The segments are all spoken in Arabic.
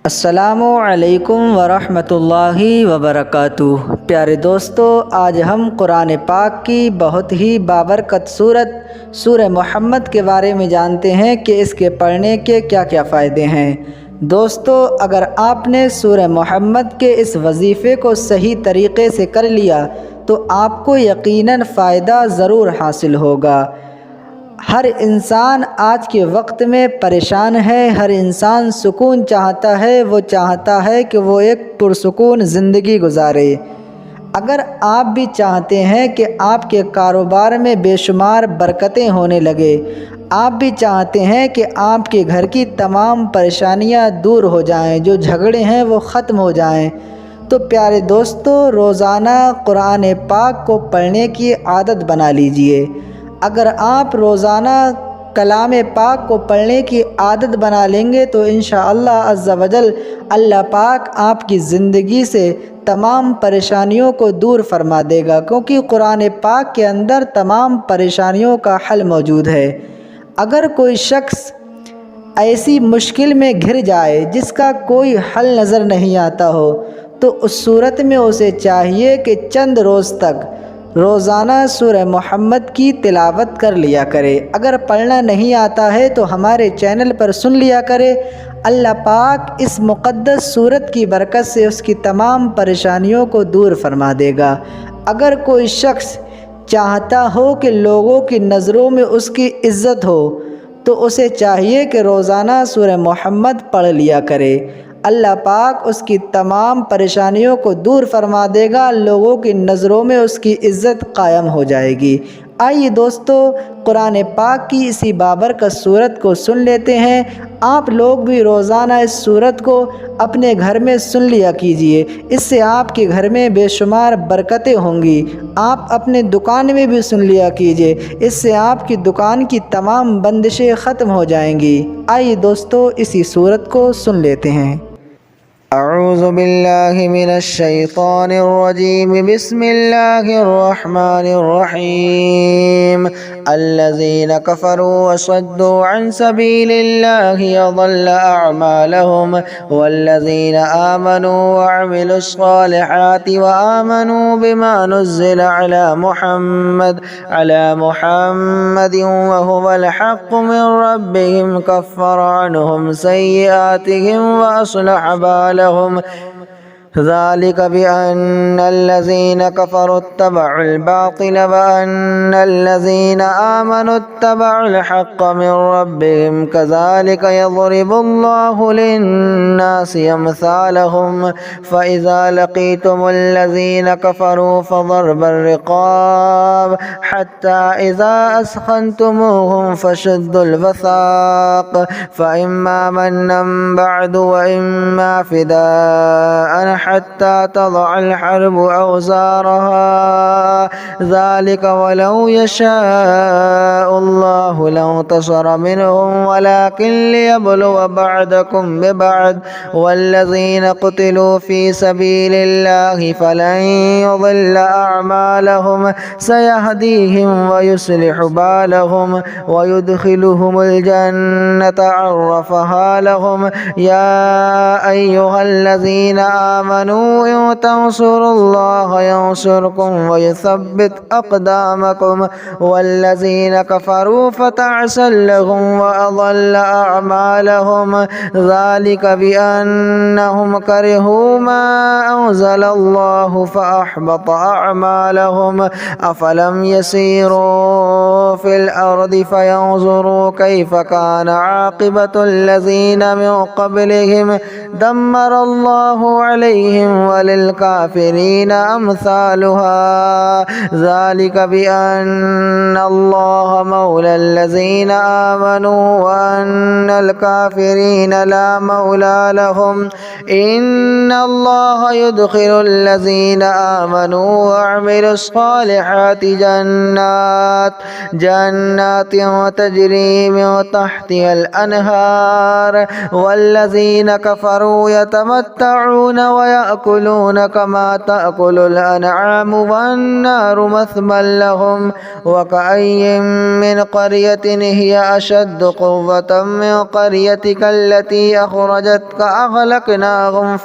السلام علیکم ورحمۃ اللہ وبرکاتہ۔ پیارے دوستو، آج ہم قرآن پاک کی بہت ہی بابرکت سورہ محمد کے بارے میں جانتے ہیں کہ اس کے پڑھنے کے کیا کیا فائدے ہیں۔ دوستو، اگر آپ نے سورہ محمد کے اس وظیفے کو صحیح طریقے سے کر لیا تو آپ کو یقیناً فائدہ ضرور حاصل ہوگا۔ ہر انسان آج کے وقت میں پریشان ہے، ہر انسان سکون چاہتا ہے، وہ چاہتا ہے کہ وہ ایک پرسکون زندگی گزارے۔ اگر آپ بھی چاہتے ہیں کہ آپ کے کاروبار میں بے شمار برکتیں ہونے لگے، آپ بھی چاہتے ہیں کہ آپ کے گھر کی تمام پریشانیاں دور ہو جائیں، جو جھگڑے ہیں وہ ختم ہو جائیں، تو پیارے دوستو، روزانہ قرآن پاک کو پڑھنے کی عادت بنا لیجئے۔ اگر آپ روزانہ کلام پاک کو پڑھنے کی عادت بنا لیں گے تو انشاءاللہ عز و جل اللہ پاک آپ کی زندگی سے تمام پریشانیوں کو دور فرما دے گا، کیونکہ قرآن پاک کے اندر تمام پریشانیوں کا حل موجود ہے۔ اگر کوئی شخص ایسی مشکل میں گھر جائے جس کا کوئی حل نظر نہیں آتا ہو تو اس صورت میں اسے چاہیے کہ چند روز تک روزانہ سورہ محمد کی تلاوت کر لیا کرے۔ اگر پڑھنا نہیں آتا ہے تو ہمارے چینل پر سن لیا کرے۔ اللہ پاک اس مقدس سورت کی برکت سے اس کی تمام پریشانیوں کو دور فرما دے گا۔ اگر کوئی شخص چاہتا ہو کہ لوگوں کی نظروں میں اس کی عزت ہو تو اسے چاہیے کہ روزانہ سورہ محمد پڑھ لیا کرے۔ اللہ پاک اس کی تمام پریشانیوں کو دور فرما دے گا، لوگوں کی نظروں میں اس کی عزت قائم ہو جائے گی۔ آئیے دوستو، قرآن پاک کی اسی بابرکت سورت کو سن لیتے ہیں۔ آپ لوگ بھی روزانہ اس سورت کو اپنے گھر میں سن لیا کیجئے، اس سے آپ کے گھر میں بے شمار برکتیں ہوں گی۔ آپ اپنے دکان میں بھی سن لیا کیجئے، اس سے آپ کی دکان کی تمام بندشیں ختم ہو جائیں گی۔ آئیے دوستو، اسی سورت کو سن لیتے ہیں۔ اعوذ باللہ من الشیطان الرجیم، بسم اللہ الرحمن الرحیم۔ الذین کفروا وصدوا عن سبیل اللہ اضل اعمالهم، والذین آمنوا وعملوا الصالحات وآمنوا بما نزل على محمد وهو الحق من ربهم كفر عنهم سيئاتهم وأصلح بالهم، ذلك بأن الذين كفروا اتبعوا الباطل وأن الذين آمنوا اتبعوا الحق من ربهم، كذلك يضرب الله للناس أمثالهم، فإذا لقيتم الذين كفروا فضرب الرقاب حتى إذا أثخنتموهم فشدوا الوثاق، فإما منا بعد وإما فداء حتى تضع الحرب أوزارها، ذلك ولو يشاء الله لانتصر منهم ولكن ليبلو بعضكم ببعض، والذين قتلوا في سبيل الله فلن يضل أعمالهم، سيهديهم ويصلح بالهم ويدخلهم الجنة عرفها لهم، يا أيها الذين آمنوا إن تنصروا الله ينصركم ويثبت أقدامكم، والذين كفروا فتعسا لهم وأضل أعمالهم، ذلك بأنهم كرهوا ما أنزل الله فأحبط أعمالهم، أفلم يسيروا في الأرض فينظروا كيف كان عاقبة الذين من قبلهم، دمر الله عليهم وللكافرين أمثالها، ذلك بأن الله مولى الذين آمنوا وأن الكافرين لا مولى لهم، إن الله يدخل الذين آمنوا وعملوا الصالحات جنات تجري من تحتها الأنهار، والذين كفروا كفروا يتمتعون ويأكلون كما تأكل الأنعام والنار مثوى لهم وكأي من قرية هي أشد قوة من قريتك التي أخرجتك أهلكناهم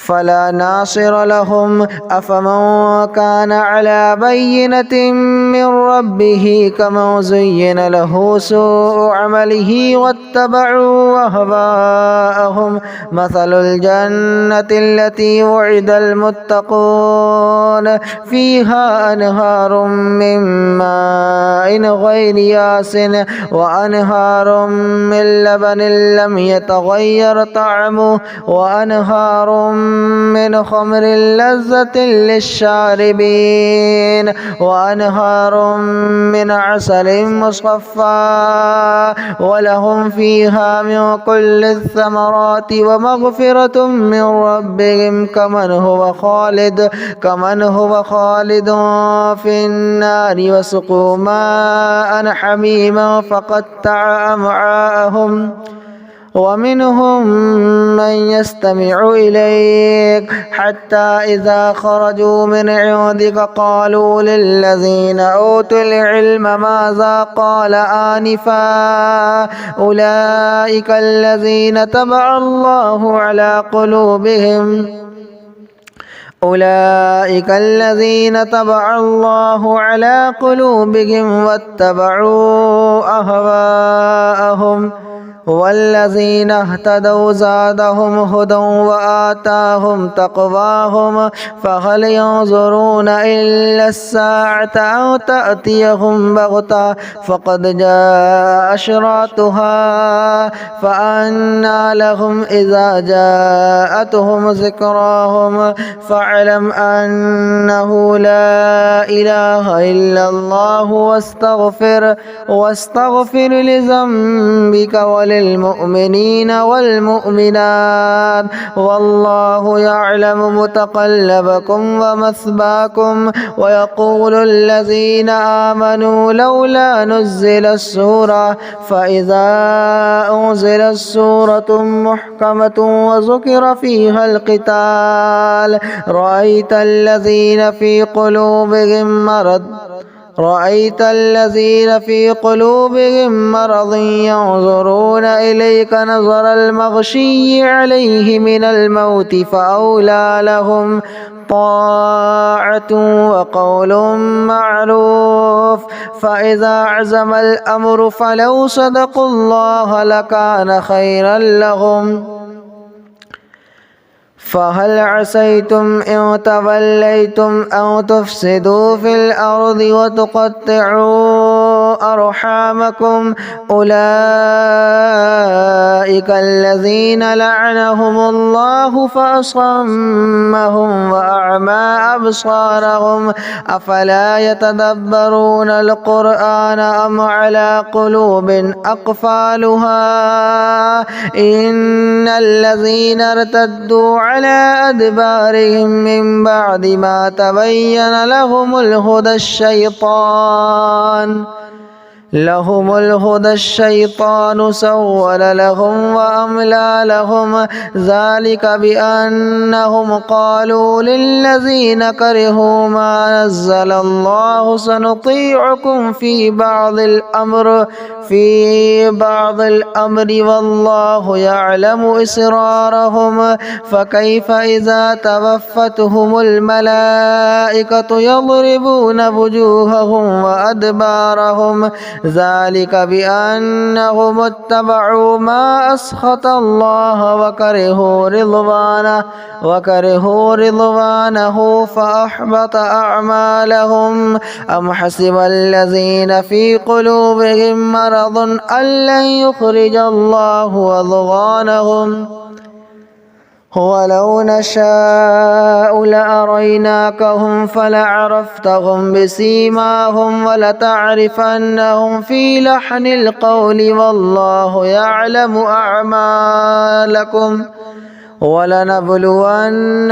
فلا ناصر لهم أفمن كان على بينة من ربه كمن زين له سوء عمله واتبعوا أهواءهم مثل الجنة التي وعد المتقون فيها أنهار من ماء غير ياس وأنهار من لبن لم يتغير طعمه وأنهار من خمر لذة للشاربين وأنهار من عسل مصفى ولهم فيها من كل الثمرات ومغفرة من ربهم كمن هو خالد في النار وسقوا ماء حميما فقطع أمعاءهم ومنهم من يستمع إليك حتى إذا خرجوا من عندك قالوا للذين أوتوا العلم ماذا قال آنفا أولئك الذين طبع الله على قلوبهم واتبعوا أهواءهم والذين اهتدوا زادهم هدى وآتاهم تقواهم فهل ينظرون إلا الساعة أو تأتيهم بغتة فقد جاء أشراطها فأنى لهم إذا جاءتهم ذكراهم فاعلم أنه لا إله إلا الله واستغفر لذنبك وللمؤمنين والمؤمنات والله يعلم متقلبكم ومثواكم ويقول الذين آمنوا لولا نزل السورة فإذا أنزلت سورة محكمة وذكر فيها القتال رأيت الذين في قلوبهم مرض ينظرون إليك نظر المغشي عليه من الموت فأولى لهم طاعة وقول معروف فإذا عزم الأمر فلو صدقوا الله لكان خيرا لهم فهل عسيتم إن توليتم أن تفسدوا في الأرض وتقطعوا أرحامكم أولئك الذين لعنهم الله فأصمهم وأعمى أبصارهم أفلا يتدبرون القرآن أم على قلوب أقفالها إن الذين ارتدوا على أدبارهم من بعد ما تبين لهم الهدى الشيطان سول لهم وأملى لهم ذلك بأنهم قالوا للذين كرهوا ما نزل الله سنطيعكم في بعض الأمر والله يعلم إسرارهم فكيف إذا توفتهم الملائكة يضربون وجوههم وأدبارهم ذلك بأنهم اتبعوا ما أسخط الله وكرهوا رضوانه فأحبط أعمالهم أم حسب الذين في قلوبهم مرض أن لن يخرج الله أضغانهم ولو نشاء لأريناكهم فلعرفتهم بسيماهم ولتعرفنهم في لحن القول والله يعلم أعمالكم ولنبلونكم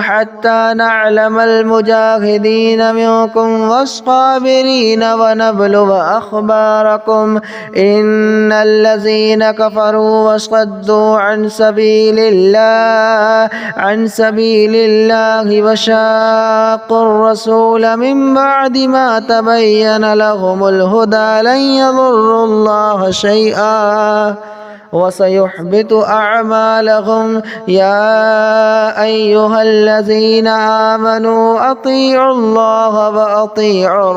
حتى نعلم المجاهدين منكم والصابرين ونبلو أخباركم إن الذين كفروا وصدوا عن سبيل الله وشاقوا الرسول من بعد ما تبين لهم الهدى لن يضروا الله شيئا وسيحبط أعمالهم. يا أيها الذين آمنوا أطيعوا الله وأطيعوا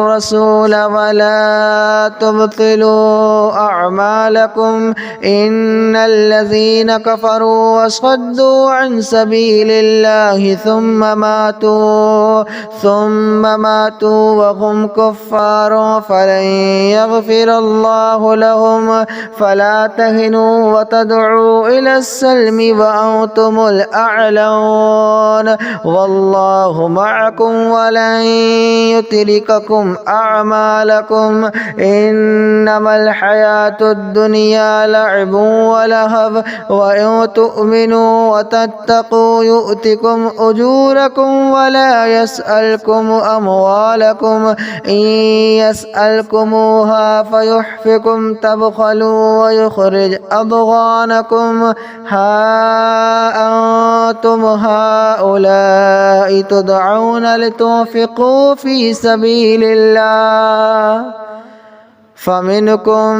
الرسول ولا تبطلوا أعمالكم إن الذين كفروا وصدوا عن سبيل الله ثم ماتوا وهم كفار فلن يغفر الله لهم. فلا تهنوا وتدعوا إلى السلم وأنتم الأعلون والله معكم ولن يترككم أعمالكم. إنما الحياة الدنيا لعب ولهو وإن تؤمنوا وتتقوا يؤتكم أجوركم ولا يسألكم أموالكم إن يسألكموها فيحفكم تبخلوا ويخرج أضغانكم. ها أنتم هؤلاء تدعون لتنفقوا في سبيل الله فمنكم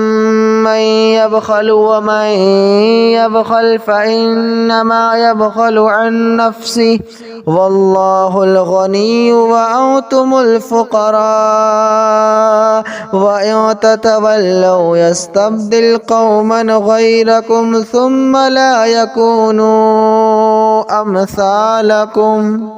من يبخل ومن يبخل فإنما يبخل عن نفسه والله الغني وأنتم الفقراء وإن تتولوا يستبدل قوما غيركم ثم لا يكونوا أمثالكم.